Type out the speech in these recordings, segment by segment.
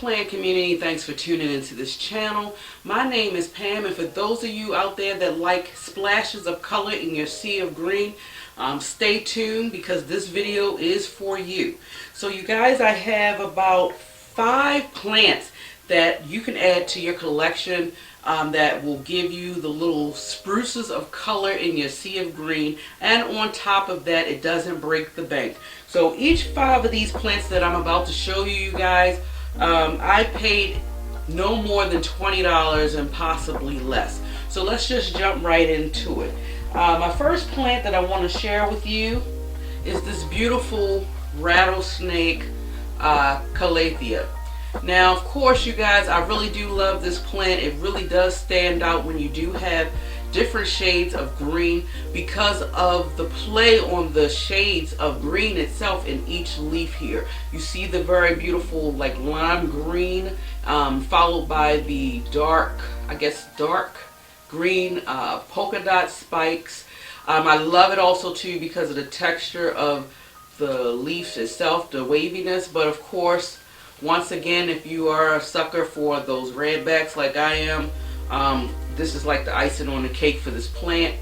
plant community, thanks for tuning into this channel. My name is Pam, and for those of you out there that like splashes of color in your sea of green, stay tuned because this video is for you. So you guys, I have about 5 plants that you can add to your collection that will give you the little spruces of color in your sea of green, and on top of that, it doesn't break the bank. So each 5 of these plants that I'm about to show you guys, I paid no more than $20 and possibly less. So let's just jump right into it. My first plant that I want to share with you is this beautiful rattlesnake Calathia. Now, of course, you guys, I really do love this plant. It really does stand out when you do have different shades of green because of the play on the shades of green itself in each leaf here. You see the very beautiful like lime green followed by the dark, I guess dark green polka dot spikes. I love it also too because of the texture of the leaves itself, the waviness, but of course, once again, if you are a sucker for those redbacks like I am, this is like the icing on the cake for this plant.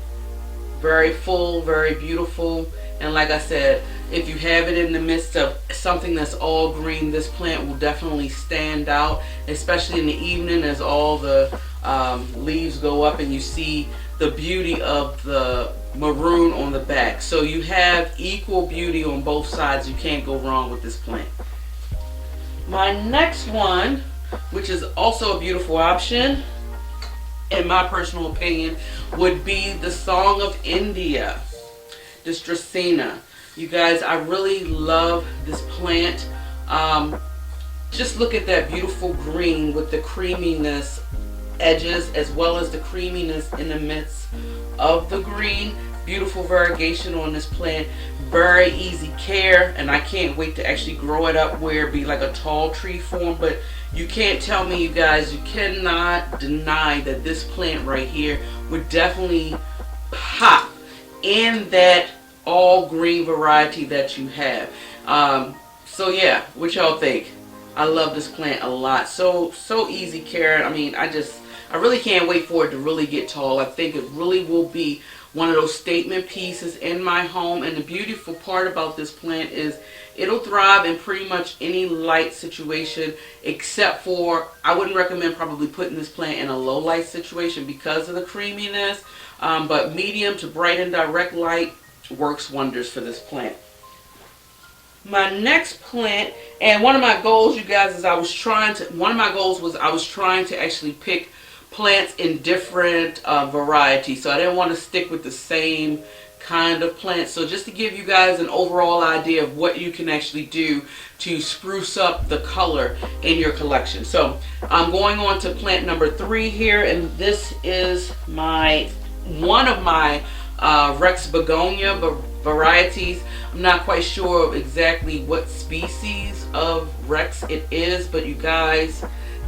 Very full, very beautiful, and like I said, if you have it in the midst of something that's all green, this plant will definitely stand out, especially in the evening as all the leaves go up and you see the beauty of the maroon on the back. So you have equal beauty on both sides. You can't go wrong with this plant. My next one, which is also a beautiful option, in my personal opinion, would be the Song of India, this Dracaena. You guys, I really love this plant. Just look at that beautiful green with the creaminess edges as well as the creaminess in the midst of the green. Beautiful variegation on this plant, very easy care, and I can't wait to actually grow it up where it be like a tall tree form. But you can't tell me, you guys, you cannot deny that this plant right here would definitely pop in that all green variety that you have. So yeah, what y'all think? I love this plant a lot. So easy care. I mean, I really can't wait for it to really get tall. I think it really will be one of those statement pieces in my home. And the beautiful part about this plant is it'll thrive in pretty much any light situation, except for I wouldn't recommend probably putting this plant in a low light situation because of the creaminess, but medium to bright and direct light works wonders for this plant. My next plant, and one of my goals, you guys, is I was trying to actually pick plants in different varieties, so I didn't want to stick with the same kind of plant. So just to give you guys an overall idea of what you can actually do to spruce up the color in your collection. So I'm going on to plant number 3 here, and this is one of my Rex Begonia varieties. I'm not quite sure of exactly what species of Rex it is, but you guys,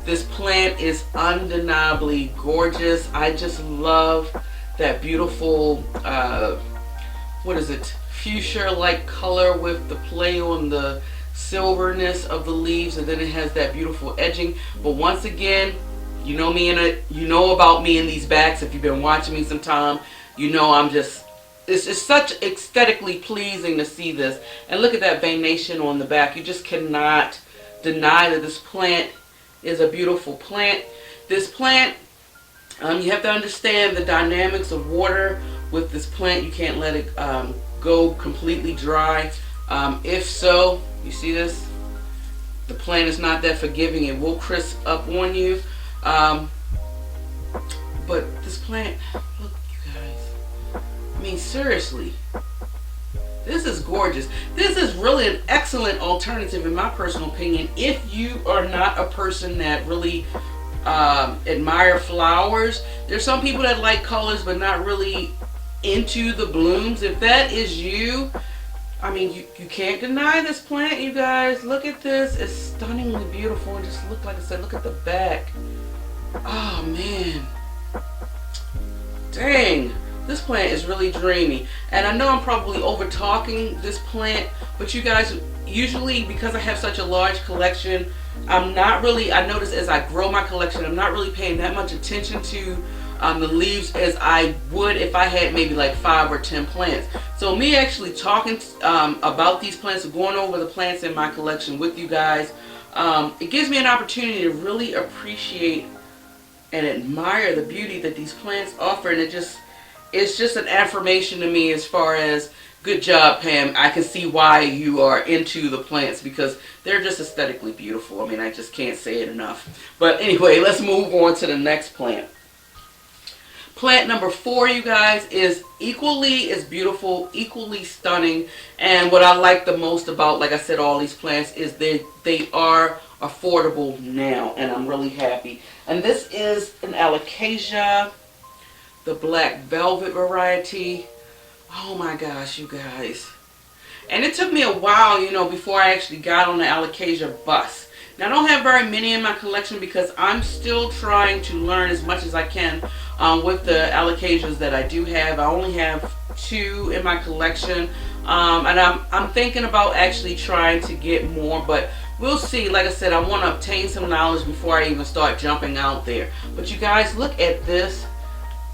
this plant is undeniably gorgeous. I just love that beautiful, what is it, fuchsia-like color with the play on the silverness of the leaves, and then it has that beautiful edging. But once again, you know me, you know about me in these backs. If you've been watching me sometime, you know it's just such aesthetically pleasing to see this. And look at that veination on the back. You just cannot deny that this plant is a beautiful plant. This plant, you have to understand the dynamics of water with this plant. You can't let it go completely dry. If so, you see this? The plant is not that forgiving. It will crisp up on you. But this plant, look, you guys. I mean, seriously. This is gorgeous. This is really an excellent alternative, in my personal opinion, if you are not a person that really admire flowers. There's some people that like colors but not really into the blooms. If that is you, I mean, you can't deny this plant, you guys. Look at this. It's stunningly beautiful. And just look, like I said, look at the back. Oh, man. Dang. This plant is really dreamy, and I know I'm probably over talking this plant, but you guys, usually because I have such a large collection, I'm not really, I notice as I grow my collection, I'm not really paying that much attention to the leaves as I would if I had maybe like 5 or 10 plants. So me actually talking about these plants, going over the plants in my collection with you guys, it gives me an opportunity to really appreciate and admire the beauty that these plants offer. And it's just an affirmation to me as far as, good job, Pam. I can see why you are into the plants, because they're just aesthetically beautiful. I mean, I just can't say it enough. But anyway, let's move on to the next plant. Plant number 4, you guys, is equally as beautiful, equally stunning. And what I like the most about, like I said, all these plants is they are affordable now. And I'm really happy. And this is an Alocasia, the black velvet variety. Oh my gosh, you guys. And it took me a while, you know, before I actually got on the Alocasia bus. Now, I don't have very many in my collection because I'm still trying to learn as much as I can with the Alocasias that I do have. I only have 2 in my collection. And I'm thinking about actually trying to get more, but we'll see. Like I said, I want to obtain some knowledge before I even start jumping out there. But you guys, look at this.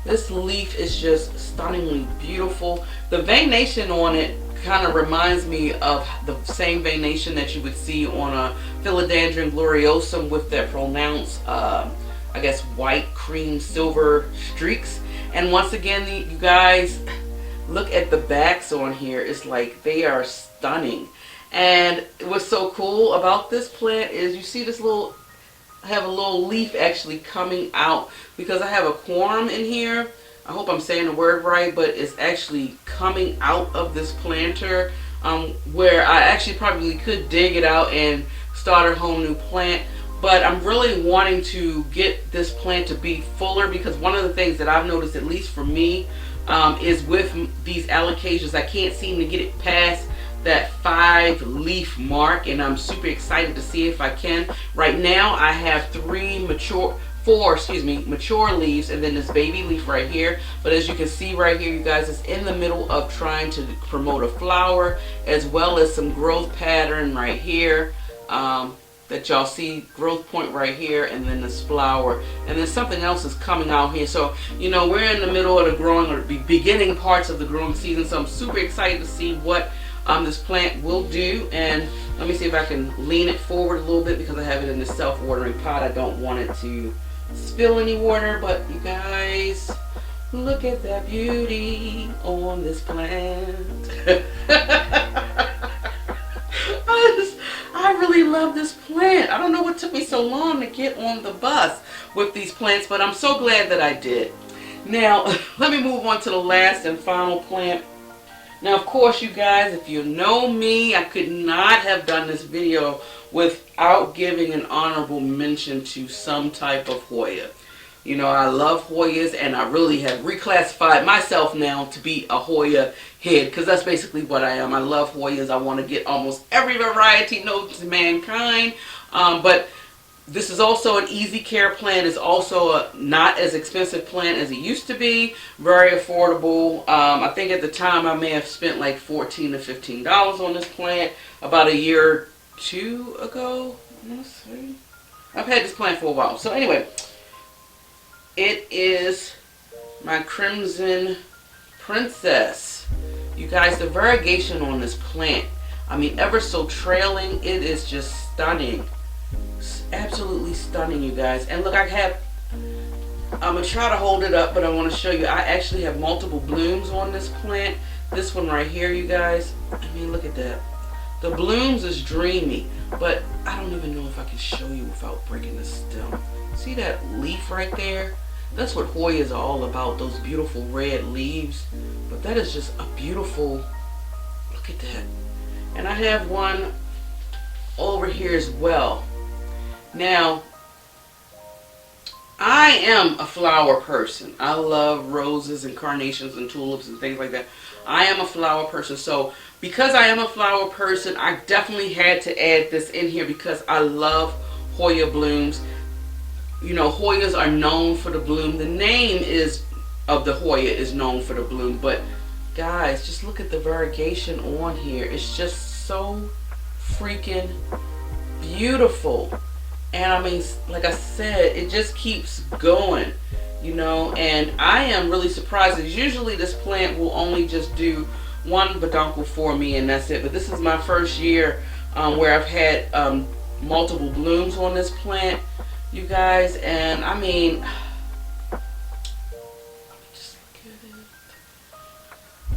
This leaf is just stunningly beautiful. The veination on it kind of reminds me of the same veination that you would see on a Philodendron gloriosum with that pronounced, I guess, white, cream, silver streaks. And once again, you guys, look at the backs on here. It's like they are stunning. And what's so cool about this plant is you see this little, I have a little leaf actually coming out because I have a quorum in here. I hope I'm saying the word right, but it's actually coming out of this planter where I actually probably could dig it out and start a whole new plant. But I'm really wanting to get this plant to be fuller, because one of the things that I've noticed, at least for me, is with these Alocasias, I can't seem to get it past that 5 leaf mark, and I'm super excited to see if I can. Right now I have 4 mature leaves, and then this baby leaf right here. But as you can see right here, you guys, it's in the middle of trying to promote a flower as well as some growth pattern right here, that y'all see, growth point right here, and then this flower, and then something else is coming out here. So, you know, we're in the middle of the growing, or beginning parts of the growing season, so I'm super excited to see what this plant will do. And let me see if I can lean it forward a little bit because I have it in the self-watering pot. I don't want it to spill any water. But you guys, look at that beauty on this plant. I really love this plant. I don't know what took me so long to get on the bus with these plants, but I'm so glad that I did. Now, let me move on to the last and final plant. Now, of course, you guys, if you know me, I could not have done this video without giving an honorable mention to some type of Hoya. You know, I love Hoyas, and I really have reclassified myself now to be a Hoya head, because that's basically what I am. I love Hoyas. I want to get almost every variety known to mankind. But this is also an easy care plant. It's also a not as expensive plant as it used to be. Very affordable. I think at the time I may have spent like $14 to $15 on this plant about a year or 2 ago. I've had this plant for a while. So anyway, it is my Crimson Princess. You guys, the variegation on this plant, I mean, ever so trailing, it is just stunning. Absolutely stunning, you guys. And look, I'm gonna try to hold it up, but I want to show you, I actually have multiple blooms on this plant. This one right here, you guys, I mean, look at that. The blooms is dreamy, but I don't even know if I can show you without breaking the stem. See that leaf right there? That's what Hoyas are all about, those beautiful red leaves. But that is just a beautiful, look at that. And I have one over here as well. Now, I am a flower person. I love roses and carnations and tulips and things like that. I am a flower person. So because I am a flower person, I definitely had to add this in here because I love Hoya blooms. You know, Hoyas are known for the bloom. The name of the Hoya is known for the bloom. But guys, just look at the variegation on here. It's just so freaking beautiful. And I mean, like I said, it just keeps going, you know. And I am really surprised, because usually this plant will only just do one peduncle for me and that's it. But this is my first year where I've had multiple blooms on this plant, you guys. And I mean, just look at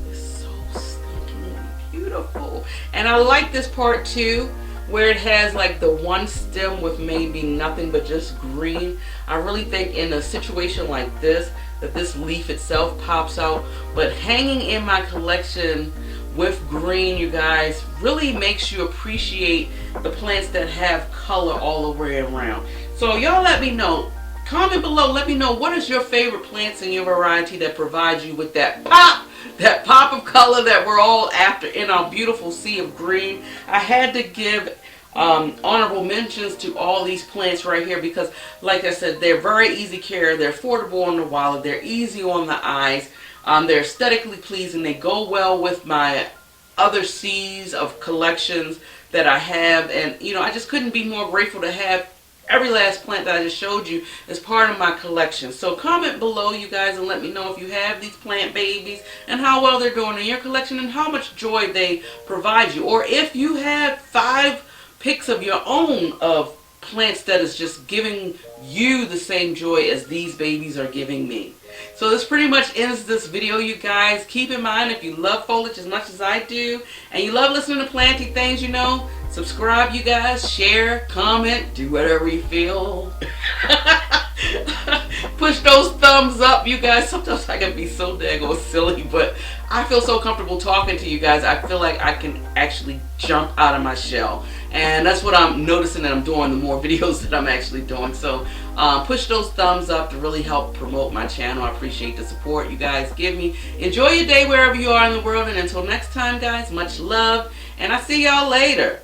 it. It's so stinking beautiful. And I like this part too, where it has like the one stem with maybe nothing but just green. I really think in a situation like this, that this leaf itself pops out. But hanging in my collection with green, you guys, really makes you appreciate the plants that have color all the way around. So y'all let me know. Comment below, let me know what is your favorite plants in your variety that provides you with that pop of color that we're all after in our beautiful sea of green. I had to give honorable mentions to all these plants right here, because like I said, they're very easy care, they're affordable on the wallet, they're easy on the eyes, they're aesthetically pleasing, they go well with my other seas of collections that I have. And you know, I just couldn't be more grateful to have every last plant that I just showed you as part of my collection. So comment below, you guys, and let me know if you have these plant babies and how well they're doing in your collection and how much joy they provide you. Or if you have 5 pics of your own of plants that is just giving you the same joy as these babies are giving me. So this pretty much ends this video, you guys. Keep in mind, if you love foliage as much as I do, and you love listening to planty things, you know, subscribe, you guys, share, comment, do whatever you feel. Push those thumbs up, you guys. Sometimes I can be so daggone silly, but I feel so comfortable talking to you guys. I feel like I can actually jump out of my shell. And that's what I'm noticing that I'm doing, the more videos that I'm actually doing. So push those thumbs up to really help promote my channel. I appreciate the support you guys give me. Enjoy your day wherever you are in the world. And until next time, guys, much love. And I'll see y'all later.